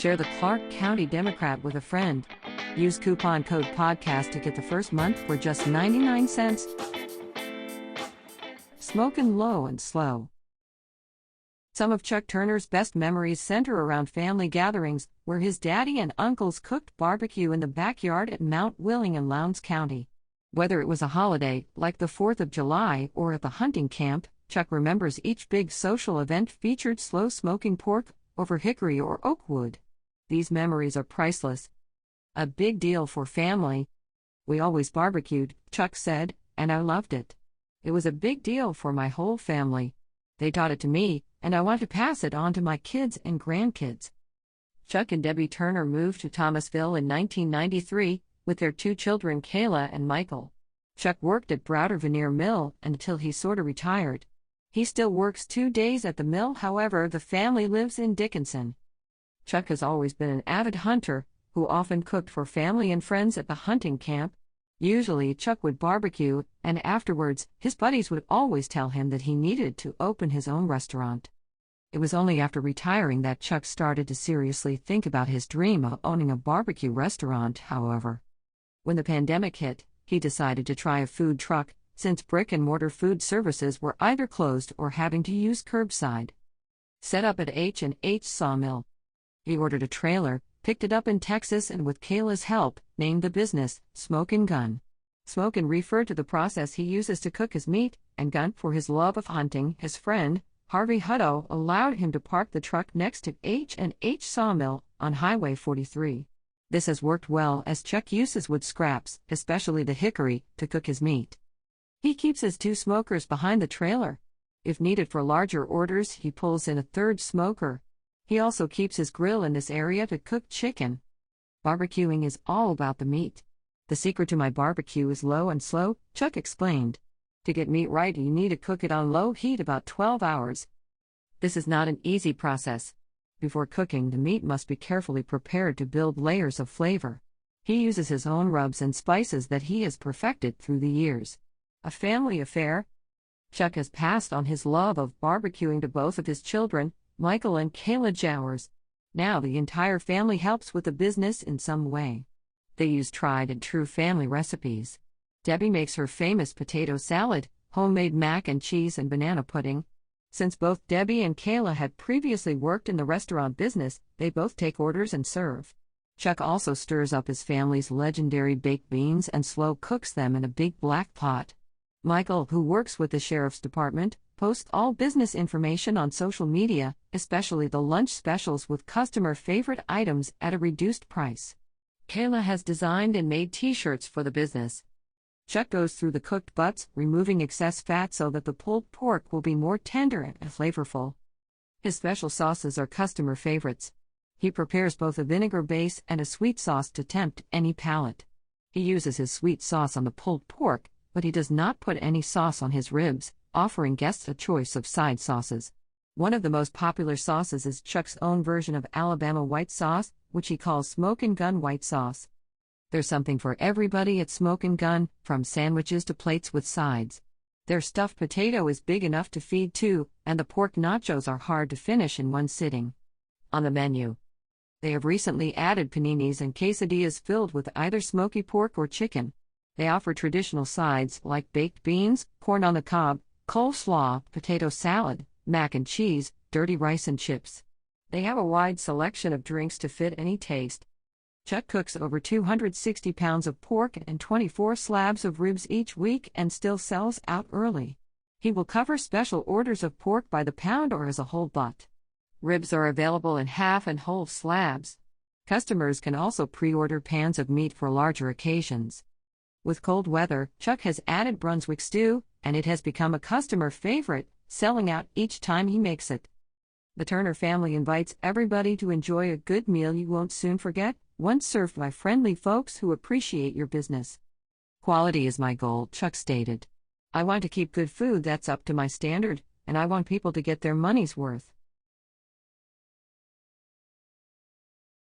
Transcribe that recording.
Share the Clarke County Democrat with a friend. Use coupon code PODCAST to get the first month for just 99 cents. Smokin' low and slow. Some of Chuck Turner's best memories center around family gatherings, where his daddy and uncles cooked barbecue in the backyard at Mount Willing in Lowndes County. Whether it was a holiday, like the 4th of July, or at the hunting camp, Chuck remembers each big social event featured slow smoking pork over hickory or oak wood. These memories are priceless. A big deal for family. We always barbecued, Chuck said, and I loved it. It was a big deal for my whole family. They taught it to me, and I want to pass it on to my kids and grandkids. Chuck and Debbie Turner moved to Thomasville in 1993, with their 2 children Kayla and Michael. Chuck worked at Browder Veneer Mill until he sorta retired. He still works 2 days at the mill, however, the family lives in Dickinson. Chuck has always been an avid hunter, who often cooked for family and friends at the hunting camp. Usually Chuck would barbecue, and afterwards, his buddies would always tell him that he needed to open his own restaurant. It was only after retiring that Chuck started to seriously think about his dream of owning a barbecue restaurant, however. When the pandemic hit, he decided to try a food truck, since brick-and-mortar food services were either closed or having to use curbside. Set up at H&H Sawmill. He ordered a trailer, picked it up in Texas, and with Kayla's help, named the business Smokin' Gun. Smokin' referred to the process he uses to cook his meat, and gun for his love of hunting. His friend, Harvey Hutto, allowed him to park the truck next to H&H Sawmill on Highway 43. This has worked well, as Chuck uses wood scraps, especially the hickory, to cook his meat. He keeps his 2 smokers behind the trailer. If needed for larger orders, he pulls in a 3rd smoker. He also keeps his grill in this area to cook chicken. Barbecuing is all about the meat. The secret to my barbecue is low and slow, Chuck explained. To get meat right, you need to cook it on low heat about 12 hours. This is not an easy process. Before cooking, the meat must be carefully prepared to build layers of flavor. He uses his own rubs and spices that he has perfected through the years. A family affair. Chuck has passed on his love of barbecuing to both of his children, Michael and Kayla Jowers. Now the entire family helps with the business in some way. They use tried and true family recipes. Debbie makes her famous potato salad, homemade mac and cheese, and banana pudding. Since both Debbie and Kayla had previously worked in the restaurant business, they both take orders and serve. Chuck also stirs up his family's legendary baked beans and slow cooks them in a big black pot. Michael, who works with the sheriff's department, posts all business information on social media, especially the lunch specials with customer favorite items at a reduced price. Kayla has designed and made t-shirts for the business. Chuck goes through the cooked butts, removing excess fat so that the pulled pork will be more tender and flavorful. His special sauces are customer favorites. He prepares both a vinegar base and a sweet sauce to tempt any palate. He uses his sweet sauce on the pulled pork, but he does not put any sauce on his ribs, offering guests a choice of side sauces. One of the most popular sauces is Chuck's own version of Alabama white sauce, which he calls Smokin' Gun white sauce. There's something for everybody at Smokin' Gun, from sandwiches to plates with sides. Their stuffed potato is big enough to feed 2, and the pork nachos are hard to finish in one sitting. On the menu, they have recently added paninis and quesadillas filled with either smoky pork or chicken. They offer traditional sides like baked beans, corn on the cob, coleslaw, potato salad, mac and cheese, dirty rice and chips. They have a wide selection of drinks to fit any taste. Chuck cooks over 260 pounds of pork and 24 slabs of ribs each week and still sells out early. He will cover special orders of pork by the pound or as a whole butt. Ribs are available in half and whole slabs. Customers can also pre-order pans of meat for larger occasions. With cold weather, Chuck has added Brunswick Stew, and it has become a customer favorite, selling out each time he makes it. The Turner family invites everybody to enjoy a good meal you won't soon forget, one served by friendly folks who appreciate your business. Quality is my goal, Chuck stated. I want to keep good food that's up to my standard, and I want people to get their money's worth.